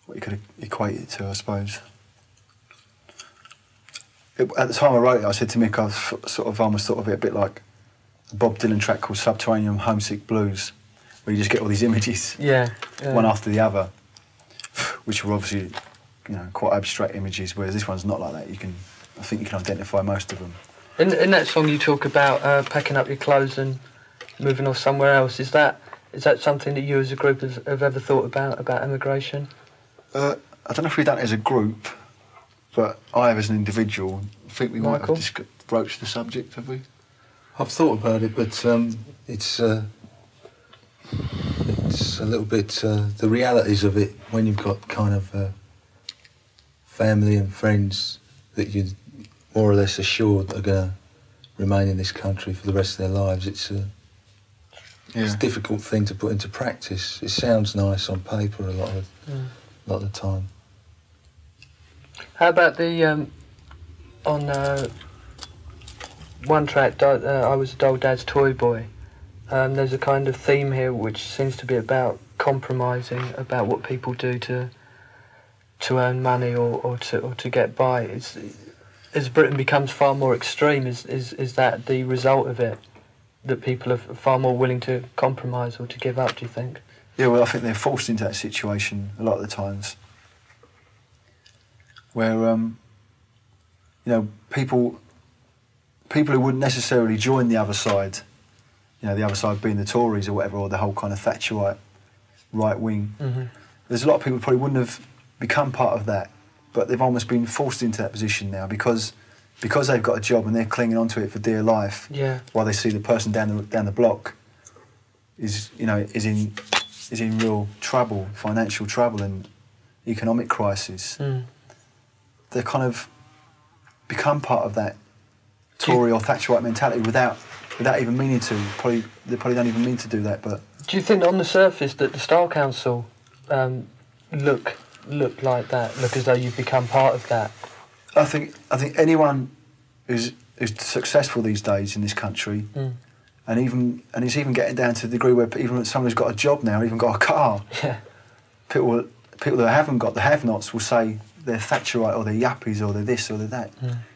what you could equate it to, I suppose. At the time I wrote it, I said to Mick, I sort of almost thought of it a bit like a Bob Dylan track called Subterranean Homesick Blues, where you just get all these images, one after the other, which were obviously, quite abstract images, whereas this one's not like that. I think you can identify most of them. In that song you talk about packing up your clothes and moving off somewhere else. Is that something that you as a group have ever thought about emigration? I don't know if we've done it as a group, but I have as an individual. I think we might have just broached the subject, have we? I've thought about it, but it's a little bit the realities of it when you've got kind of family and friends that you're more or less assured are going to remain in this country for the rest of their lives. It's a difficult thing to put into practice. It sounds nice on paper a lot of the time. How about the on one track, I Was a Dull Dad's Toy Boy. There's a kind of theme here which seems to be about compromising, about what people do to earn money or to get by. As Britain becomes far more extreme, is that the result of it? That people are far more willing to compromise or to give up, do you think? Yeah, well, I think they're forced into that situation a lot of the times. Where, people who wouldn't necessarily join the other side, the other side being the Tories or whatever, or the whole kind of Thatcherite right wing. Mm-hmm. There's a lot of people who probably wouldn't have become part of that, but they've almost been forced into that position now because they've got a job and they're clinging onto it for dear life. Yeah. While they see the person down the block is in real trouble, financial trouble and economic crisis. Mm. They kind of become part of that Tory or Thatcherite mentality without even meaning to. They probably don't even mean to do that. But do you think on the surface that the Style Council look like that? Look as though you've become part of that? I think anyone who's successful these days in this country, and it's even getting down to the degree where even someone who's got a job now, even got a car, people that haven't got, the have-nots, will say they're Thatcherite or they're yuppies or they're this or they're that.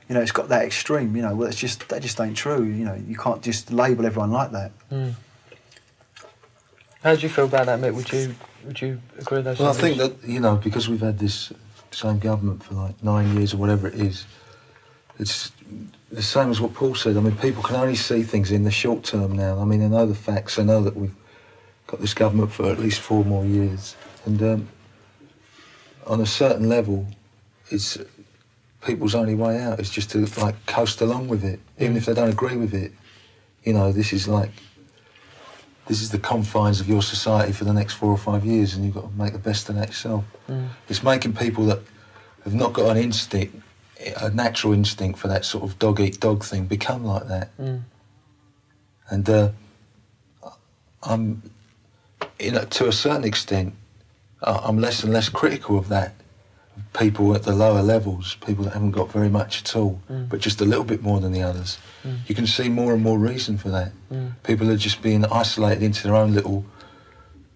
It's got that extreme. Well, that just ain't true. You can't just label everyone like that. How do you feel about that, Mick? Would you agree with those? Well, I think that because we've had this same government for like 9 years or whatever it is, it's the same as what Paul said. I mean, people can only see things in the short term now. I mean, I know the facts. I know that we've got this government for at least 4 more years, and on a certain level, it's people's only way out is just to coast along with it, even if they don't agree with it. This is the confines of your society for the next 4 or 5 years, and you've got to make the best of that yourself. It's making people that have not got a natural instinct for that sort of dog-eat-dog thing, become like that. And I'm, to a certain extent, I'm less and less critical of that. People at the lower levels, people that haven't got very much at all, but just a little bit more than the others. You can see more and more reason for that. People are just being isolated into their own little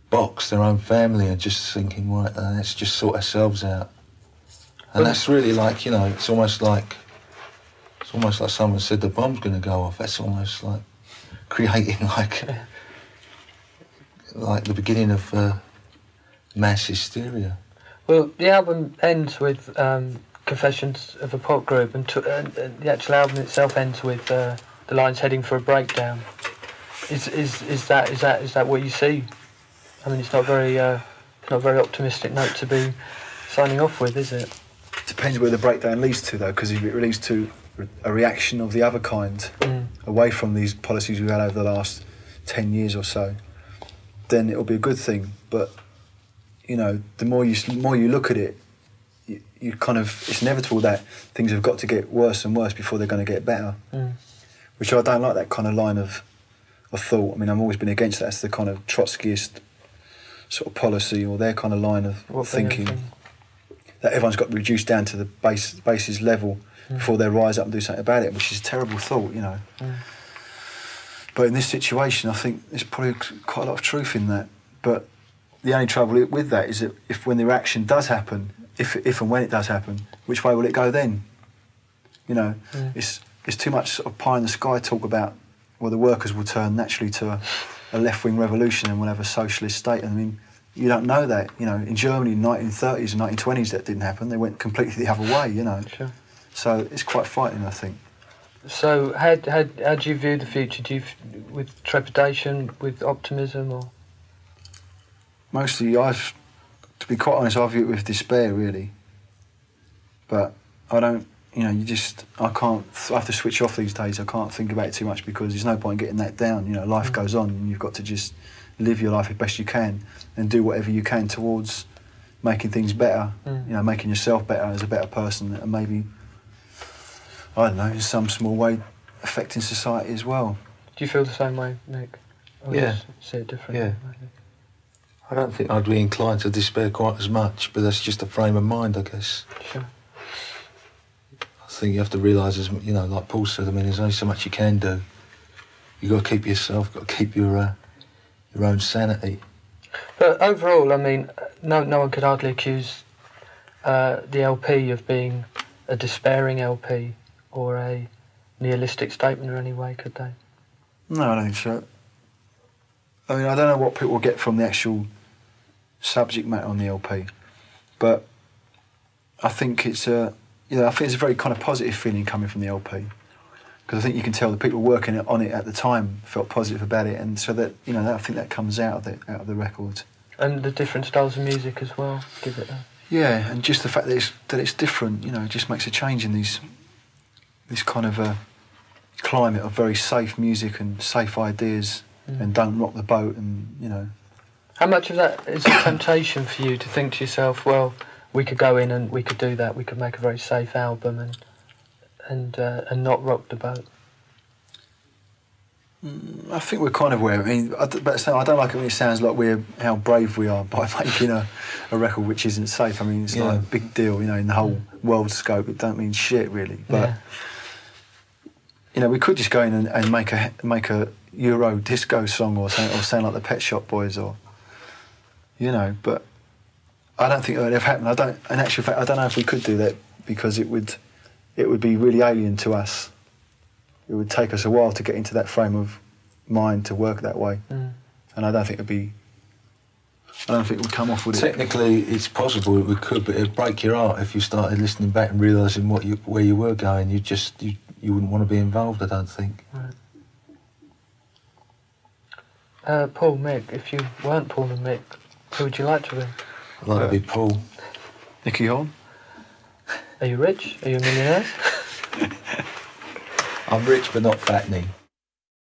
box, their own family, and just thinking, right, let's just sort ourselves out. And that's really it's almost like someone said the bomb's going to go off. That's almost like creating like the beginning of mass hysteria. Well, the album ends with Confessions of a Pop Group, and the actual album itself ends with the lines "heading for a breakdown." Is that what you see? I mean, it's not very optimistic note to be signing off with, is it? Depends where the breakdown leads to, though, because if it leads to a reaction of the other kind, away from these policies we've had over the last 10 years or so, then it'll be a good thing. But the more you look at it, you kind of, it's inevitable that things have got to get worse and worse before they're going to get better. Which I don't like, that kind of line of thought. I mean, I've always been against that. It's the kind of Trotskyist sort of policy, or their kind of line of thinking, that everyone's got reduced down to the basis level before they rise up and do something about it, which is a terrible thought, But in this situation, I think there's probably quite a lot of truth in that. But the only trouble with that is that if when the reaction does happen, if and when it does happen, which way will it go then? You know, it's too much sort of pie in the sky talk about, well, the workers will turn naturally to a left-wing revolution and we'll have a socialist state. I mean, you don't know that. You know, in Germany in the 1930s and 1920s that didn't happen. They went completely the other way, you know. Sure. So it's quite frightening, I think. So how do you view the future? Do you, with trepidation, with optimism, or...? Mostly, to be quite honest, I view it with despair, really. But I don't, you know, I have to switch off these days. I can't think about it too much because there's no point getting that down. You know, life goes on and you've got to just live your life as best you can and do whatever you can towards making things better, you know, making yourself better as a better person and maybe, I don't know, in some small way affecting society as well. Do you feel the same way, Nick? Or Yeah. you see it differently? Yeah. I don't think I'd be inclined to despair quite as much, but that's just a frame of mind, I guess. Sure. I think you have to realise, as you know, like Paul said, I mean, there's only so much you can do. You've got to keep yourself, got to keep your own sanity. But overall, I mean, no one could hardly accuse the LP of being a despairing LP or a nihilistic statement in any way, could they? No, I don't think so. I mean, I don't know what people get from the actual subject matter on the LP, but I think it's I think it's a very kind of positive feeling coming from the LP, because I think you can tell the people working on it at the time felt positive about it, and so that, you know, I think that comes out of the record. And the different styles of music as well, give it a... Yeah, and just the fact that it's different, you know, it just makes a change in this kind of climate of very safe music and safe ideas. And don't rock the boat, and, you know. How much of that is a temptation for you to think to yourself, well, we could go in and we could do that, we could make a very safe album and not rock the boat? I think we're kind of aware. I mean, but I don't like it when it sounds like how brave we are by making a record which isn't safe. I mean, it's like a big deal, you know, in the whole world scope. It don't mean shit, really. But, you know, we could just go in and make a Euro disco song or sound like the Pet Shop Boys, or, you know, but I don't think that would ever happen. In actual fact, I don't know if we could do that, because it would be really alien to us. It would take us a while to get into that frame of mind to work that way, and I don't think it would come off with it. Technically, it's possible we could, but it'd break your heart if you started listening back and realising where you were going. You wouldn't want to be involved, I don't think. Right. Paul, Mick, if you weren't Paul and Mick, who would you like to be? I'd like to be Paul. Nicky Horn? Are you rich? Are you a millionaire? I'm rich but not fattening.